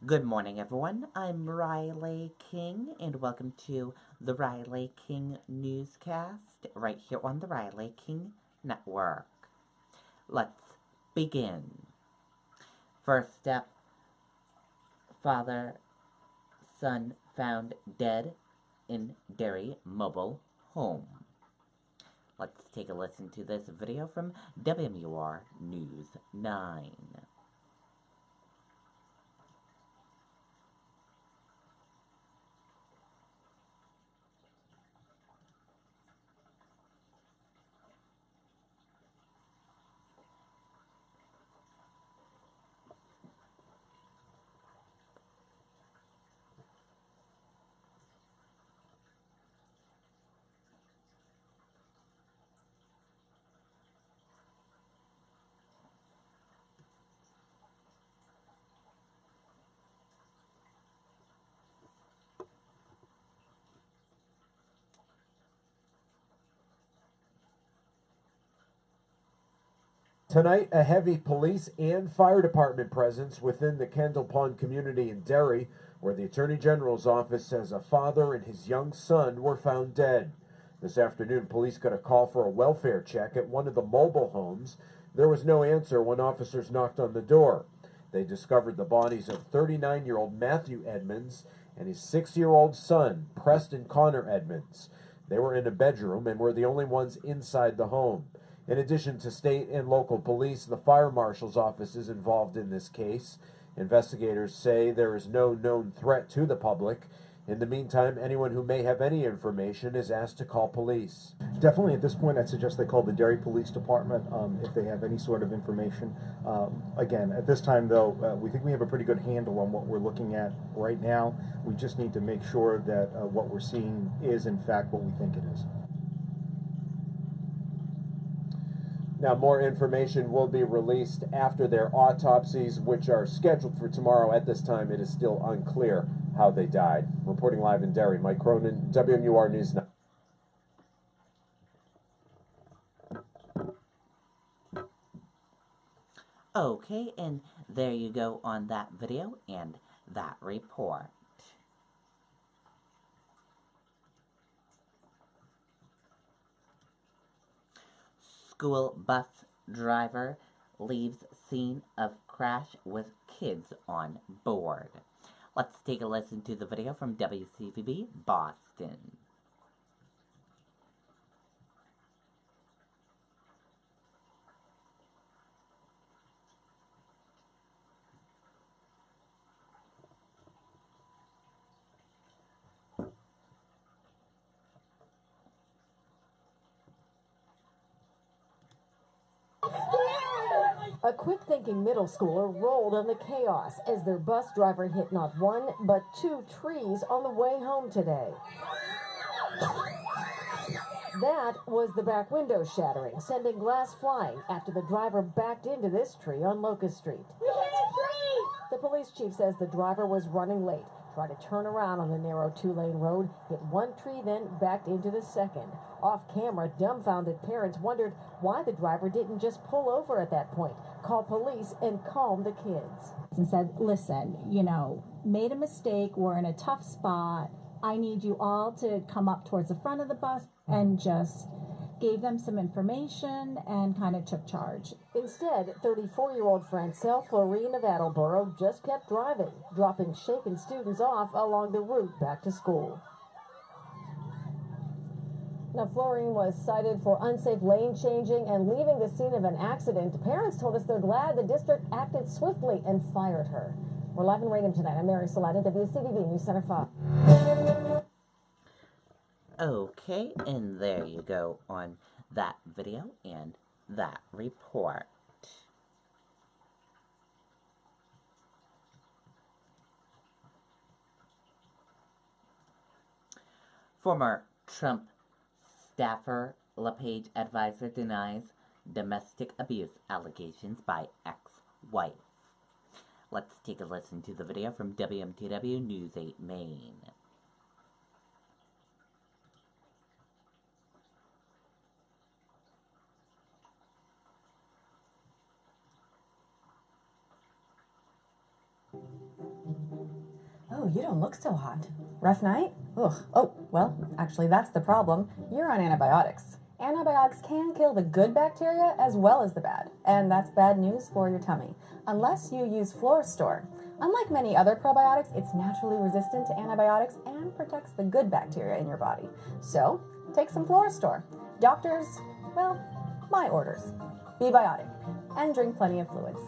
Good morning, everyone. I'm Riley King, and welcome to the Riley King Newscast right here on the Riley King Network. Let's begin. First up, father, son found dead in Derry mobile home. Let's take a listen to this video from WMUR News 9. Tonight, a heavy police and fire department presence within the Kendall Pond community in Derry, where the Attorney General's office says a father and his young son were found dead. This afternoon, police got a call for a welfare check at one of the mobile homes. There was no answer when officers knocked on the door. They discovered the bodies of 39-year-old Matthew Edmonds and his 6-year-old son, Preston Connor Edmonds. They were in a bedroom and were the only ones inside the home. In addition to state and local police, the fire marshal's office is involved in this case. Investigators say there is no known threat to the public. In the meantime, anyone who may have any information is asked to call police. Definitely at this point, I'd suggest they call the Derry Police Department if they have any sort of information. Again, at this time, though, we think we have a pretty good handle on what we're looking at right now. We just need to make sure that what we're seeing is, in fact, what we think it is. Now, more information will be released after their autopsies, which are scheduled for tomorrow. At this time, it is still unclear how they died. Reporting live in Derry, Mike Cronin, WMUR News 9. Okay, and there you go on that video and that report. School bus driver leaves scene of crash with kids on board. Let's take a listen to the video from WCVB Boston. A quick-thinking middle schooler rolled on the chaos as their bus driver hit not one, but two trees on the way home today. That was the back window shattering, sending glass flying after the driver backed into this tree on Locust Street. The police chief says the driver was running late, tried to turn around on the narrow two-lane road, hit one tree, then backed into the second. Off camera, dumbfounded parents wondered why the driver didn't just pull over at that point, call police, and calm the kids. And said, listen, made a mistake, we're in a tough spot, I need you all to come up towards the front of the bus, and just gave them some information and kind of took charge. Instead, 34-year-old Francelle Florine of Attleboro just kept driving, dropping shaken students off along the route back to school. Now, Florine was cited for unsafe lane changing and leaving the scene of an accident. Parents told us they're glad the district acted swiftly and fired her. We're live in Raynham tonight. I'm Mary Salata, WCVB News Center 5. Okay, and there you go on that video and that report. Former Trump staffer LePage advisor denies domestic abuse allegations by ex-wife. Let's take a listen to the video from WMTW News 8 Maine. Oh, you don't look so hot. Rough night? Ugh. Oh, well, actually, that's the problem. You're on antibiotics. Antibiotics can kill the good bacteria as well as the bad, and that's bad news for your tummy, unless you use Florastor. Unlike many other probiotics, it's naturally resistant to antibiotics and protects the good bacteria in your body. So, take some Florastor. Doctors, well, my orders. Be biotic, and drink plenty of fluids.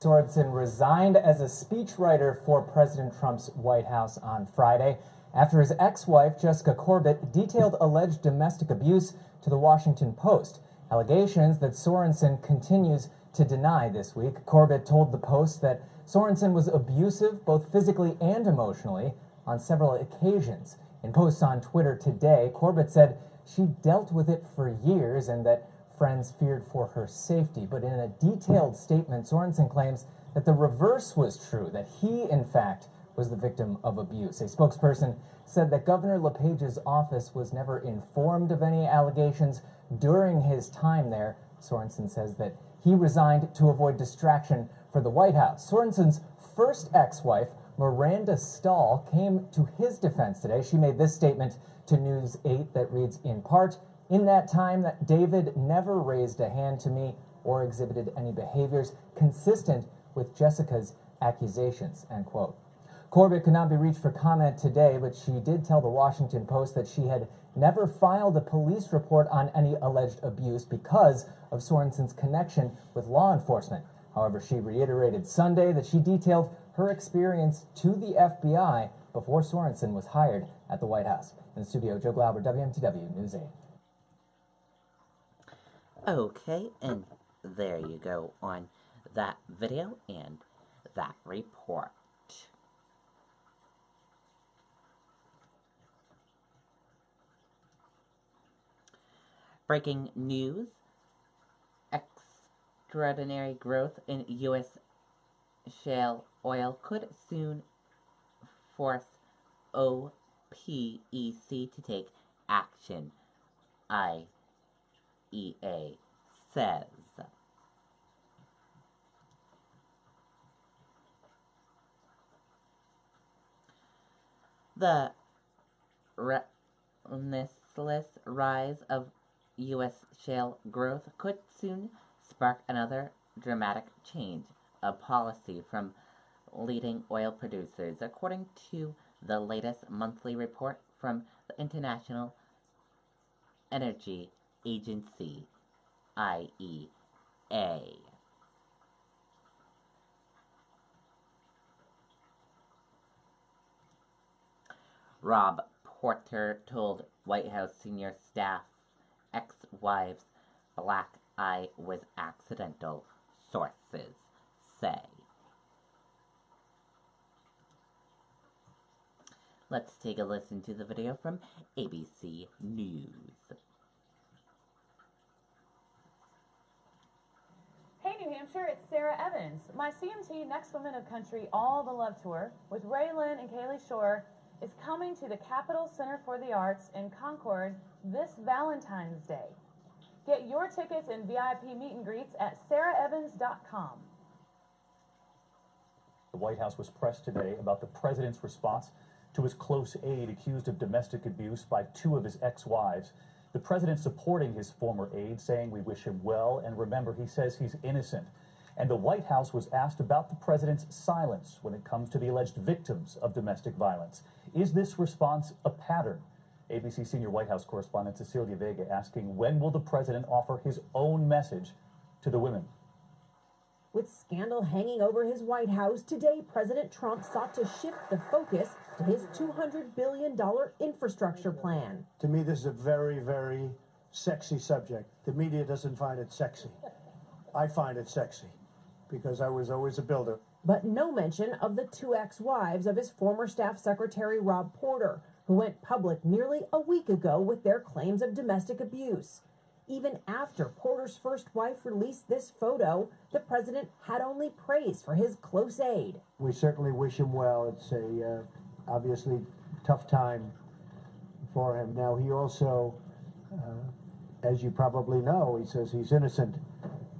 Sorensen resigned as a speechwriter for President Trump's White House on Friday after his ex-wife, Jessica Corbett, detailed alleged domestic abuse to the Washington Post. Allegations that Sorensen continues to deny this week. Corbett told the Post that Sorensen was abusive both physically and emotionally on several occasions. In posts on Twitter today, Corbett said she dealt with it for years and that friends feared for her safety. But in a detailed statement, Sorensen claims that the reverse was true, that he, in fact, was the victim of abuse. A spokesperson said that Governor LePage's office was never informed of any allegations during his time there. Sorensen says that he resigned to avoid distraction for the White House. Sorensen's first ex-wife, Miranda Stahl, came to his defense today. She made this statement to News 8 that reads, in part, "In that time, that David never raised a hand to me or exhibited any behaviors consistent with Jessica's accusations," end quote. Corbett could not be reached for comment today, but she did tell the Washington Post that she had never filed a police report on any alleged abuse because of Sorensen's connection with law enforcement. However, she reiterated Sunday that she detailed her experience to the FBI before Sorensen was hired at the White House. In the studio, Joe Glauber, WMTW News 8. Okay, and there you go on that video and that report. Breaking news: extraordinary growth in U.S. shale oil could soon force OPEC to take action, IEA says. The relentless rise of U.S. shale growth could soon spark another dramatic change of policy from leading oil producers, according to the latest monthly report from the International Energy Agency, IEA. Rob Porter told White House senior staff ex-wives black eye was accidental, sources say. Let's take a listen to the video from ABC News. Hey New Hampshire, it's Sarah Evans. My CMT Next Women of Country All the Love Tour with Ray Lynn and Kaylee Shore is coming to the Capitol Center for the Arts in Concord this Valentine's Day. Get your tickets and VIP meet and greets at sarahevans.com. The White House was pressed today about the president's response to his close aide accused of domestic abuse by two of his ex-wives. The president supporting his former aide, saying we wish him well, and remember, he says he's innocent. And the White House was asked about the president's silence when it comes to the alleged victims of domestic violence. Is this response a pattern? ABC senior White House correspondent Cecilia Vega asking, when will the president offer his own message to the women? With scandal hanging over his White House, today President Trump sought to shift the focus to his $200 billion infrastructure plan. To me, this is a very, very sexy subject. The media doesn't find it sexy. I find it sexy because I was always a builder. But no mention of the two ex-wives of his former staff secretary Rob Porter, who went public nearly a week ago with their claims of domestic abuse. Even after Porter's first wife released this photo, the president had only praise for his close aide. We certainly wish him well. It's a obviously tough time for him. Now, he also, as you probably know, he says he's innocent.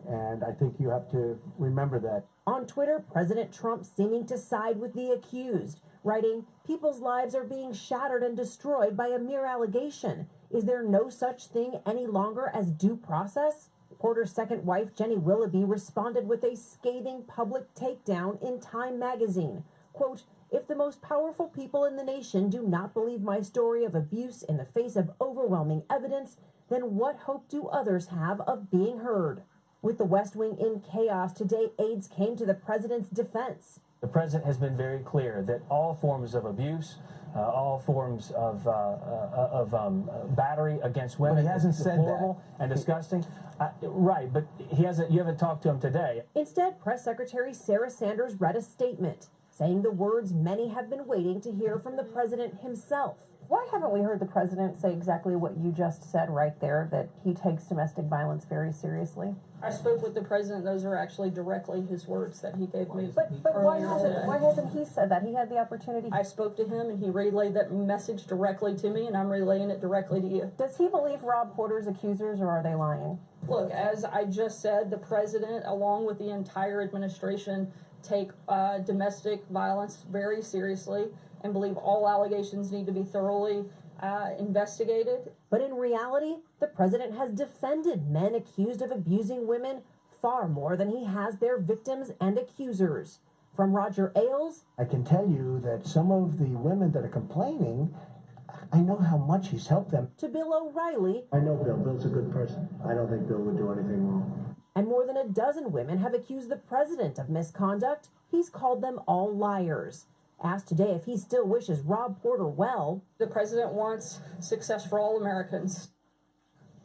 And I think you have to remember that. On Twitter, President Trump seeming to side with the accused, writing, "People's lives are being shattered and destroyed by a mere allegation. Is there no such thing any longer as due process?" Porter's second wife, Jenny Willoughby, responded with a scathing public takedown in Time magazine. Quote, "If the most powerful people in the nation do not believe my story of abuse in the face of overwhelming evidence, then what hope do others have of being heard?" With the West Wing in chaos today, aides came to the president's defense. The president has been very clear that all forms of abuse, all forms of battery against women, But he hasn't said deplorable and disgusting. Right, but he hasn't. You haven't talked to him today. Instead, Press Secretary Sarah Sanders read a statement saying the words many have been waiting to hear from the president himself. Why haven't we heard the president say exactly what you just said right there, that he takes domestic violence very seriously? I spoke with the president. Those are actually directly his words that he gave me. But why hasn't he said that? He had the opportunity. I spoke to him and he relayed that message directly to me, and I'm relaying it directly to you. Does he believe Rob Porter's accusers, or are they lying? Look, as I just said, the president, along with the entire administration, take domestic violence very seriously and believe all allegations need to be thoroughly investigated. But in reality, the president has defended men accused of abusing women far more than he has their victims and accusers. From Roger Ailes, I can tell you that some of the women that are complaining, I know how much he's helped them. to Bill O'Reilly, I know Bill. Bill's a good person. I don't think Bill would do anything wrong. and more than a dozen women have accused the president of misconduct. He's called them all liars. Asked today if he still wishes Rob Porter well, The president wants success for all Americans.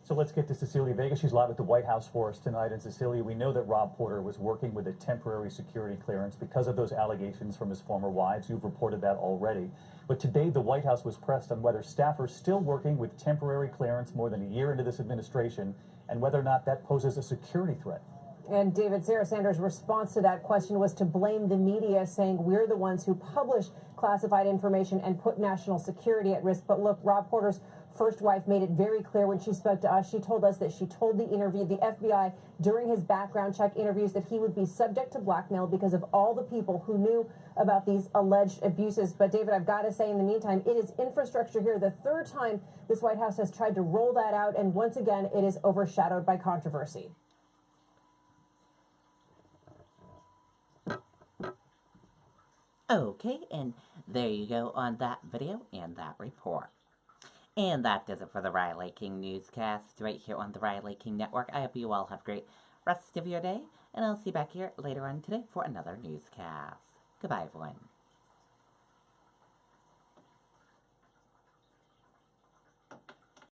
So let's get to Cecilia Vega. She's live at the White House for us tonight. And Cecilia, we know that Rob Porter was working with a temporary security clearance because of those allegations from his former wives. You've reported that already. But today, the White House was pressed on whether staffers still working with temporary clearance more than a year into this administration and whether or not that poses a security threat. and David, Sarah Sanders' response to that question was to blame the media, saying we're the ones who publish classified information and put national security at risk. But look, Rob Porter's first wife made it very clear when she spoke to us. She told us that she told the FBI during his background check interviews that he would be subject to blackmail because of all the people who knew about these alleged abuses. But David, I've got to say, in the meantime, it is infrastructure here. The third time this White House has tried to roll that out, and once again, it is overshadowed by controversy. Okay, and there you go on that video and that report. And that does it for the Riley King Newscast right here on the Riley King Network. I hope you all have a great rest of your day, and I'll see you back here later on today for another newscast. Goodbye, everyone.